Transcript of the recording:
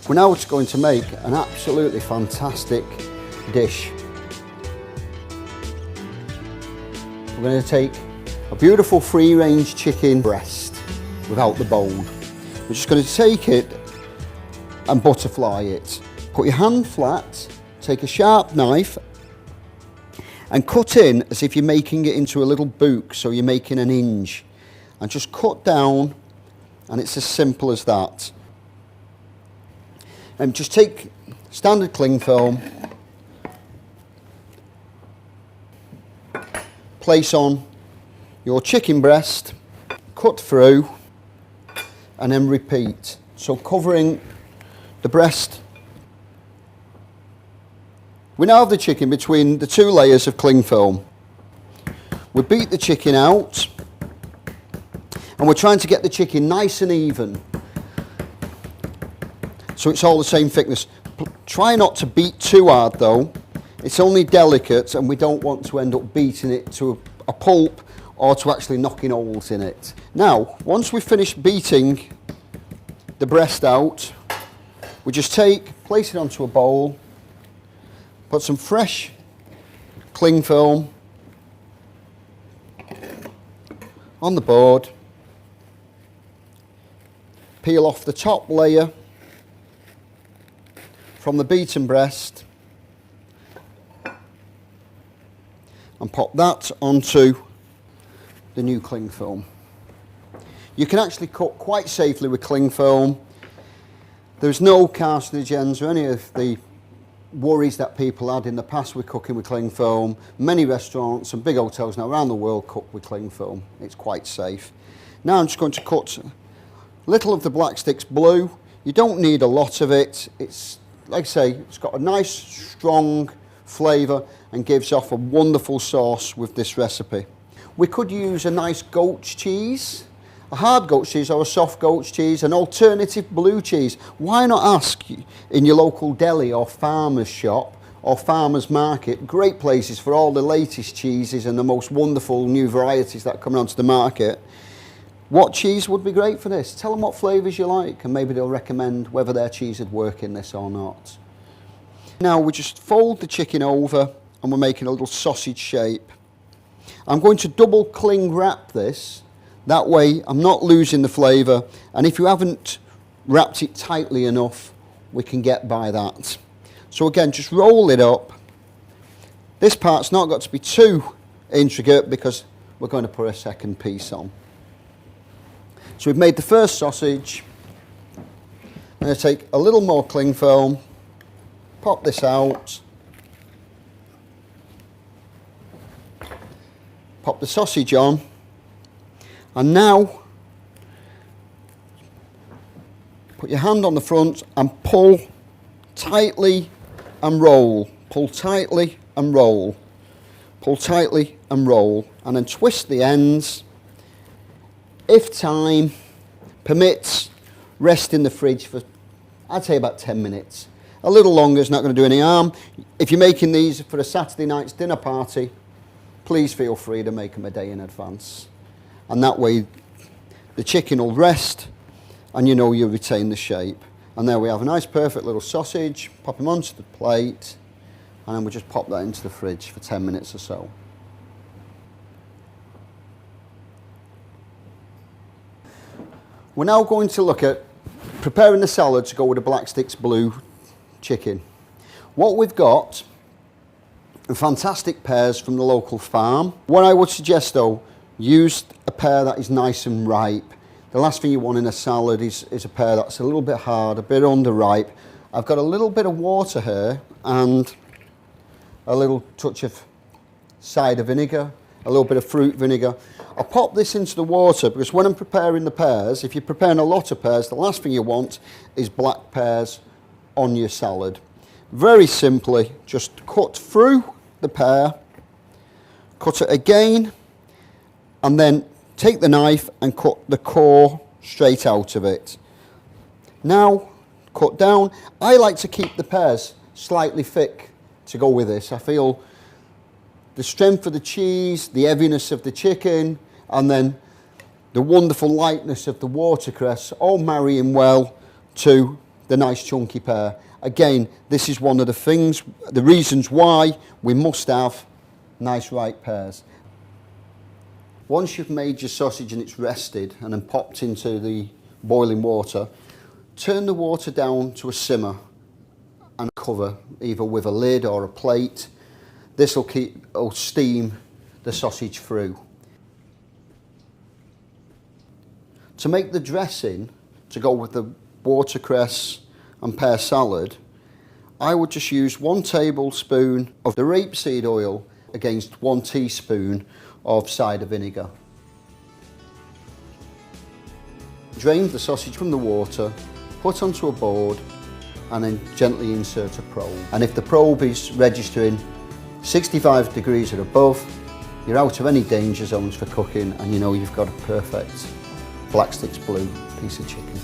We're now going to make an absolutely fantastic dish. We're going to take a beautiful free-range chicken breast without the bone. We're just going to take it and butterfly it. Put your hand flat, take a sharp knife and cut in as if you're making it into a little book, so you're making an hinge. And just cut down, and it's as simple as that. And just take standard cling film, place on your chicken breast, cut through, and then repeat. So covering the breast. We now have the chicken between the two layers of cling film. We beat the chicken out, and we're trying to get the chicken nice and even, so it's all the same thickness. Try not to beat too hard though. It's only delicate, and we don't want to end up beating it to a pulp or to actually knocking holes in it. Now, once we've finished beating the breast out, we just place it onto a bowl, put some fresh cling film on the board, peel off the top layer from the beaten breast and pop that onto the new cling film. You can actually cook quite safely with cling film. There's no carcinogens or any of the worries that people had in the past with cooking with cling film. Many restaurants and big hotels now around the world cook with cling film. It's quite safe. Now I'm just going to cut a little of the black sticks blue. You don't need a lot of it. It's, like I say, it's got a nice strong flavour and gives off a wonderful sauce with this recipe. We could use a nice goat's cheese, a hard goat's cheese or a soft goat's cheese, an alternative blue cheese. Why not ask in your local deli or farmer's shop or farmer's market, great places for all the latest cheeses and the most wonderful new varieties that are coming onto the market. What cheese would be great for this? Tell them what flavours you like, and maybe they'll recommend whether their cheese would work in this or not. Now we just fold the chicken over and we're making a little sausage shape. I'm going to double cling wrap this, that way I'm not losing the flavour, and if you haven't wrapped it tightly enough, we can get by that. So again, just roll it up. This part's not got to be too intricate because we're going to put a second piece on. So we've made the first sausage. I'm going to take a little more cling film, pop this out, pop the sausage on, and now put your hand on the front and pull tightly and roll. Pull tightly and roll. Pull tightly and roll, and then twist the ends. If time permits, rest in the fridge for, I'd say, about 10 minutes. A little longer is not going to do any harm. If you're making these for a Saturday night's dinner party, please feel free to make them a day in advance. And that way the chicken will rest and you know you retain the shape. And there we have a nice perfect little sausage. Pop them onto the plate, and then we'll just pop that into the fridge for 10 minutes or so. We're now going to look at preparing the salad to go with the Black Sticks Blue chicken. What we've got are fantastic pears from the local farm. What I would suggest though, use a pear that is nice and ripe. The last thing you want in a salad is a pear that's a little bit hard, a bit underripe. I've got a little bit of water here and a little touch of cider vinegar, a little bit of fruit vinegar. I'll pop this into the water because when I'm preparing the pears, if you're preparing a lot of pears, the last thing you want is black pears on your salad. Very simply, just cut through the pear, cut it again, and then take the knife and cut the core straight out of it. Now, cut down. I like to keep the pears slightly thick to go with this. I feel the strength of the cheese, the heaviness of the chicken, and then the wonderful lightness of the watercress all marrying well to the nice chunky pear. Again, this is one of the reasons why we must have nice ripe pears. Once you've made your sausage and it's rested and then popped into the boiling water, turn the water down to a simmer and cover either with a lid or a plate. This will steam the sausage through. To make the dressing to go with the watercress and pear salad, I would just use 1 tablespoon of the rapeseed oil against 1 teaspoon of cider vinegar. Drain the sausage from the water, put onto a board and then gently insert a probe. And if the probe is registering 65 degrees or above, you're out of any danger zones for cooking and you know you've got a perfect Black Sticks Blue piece of chicken.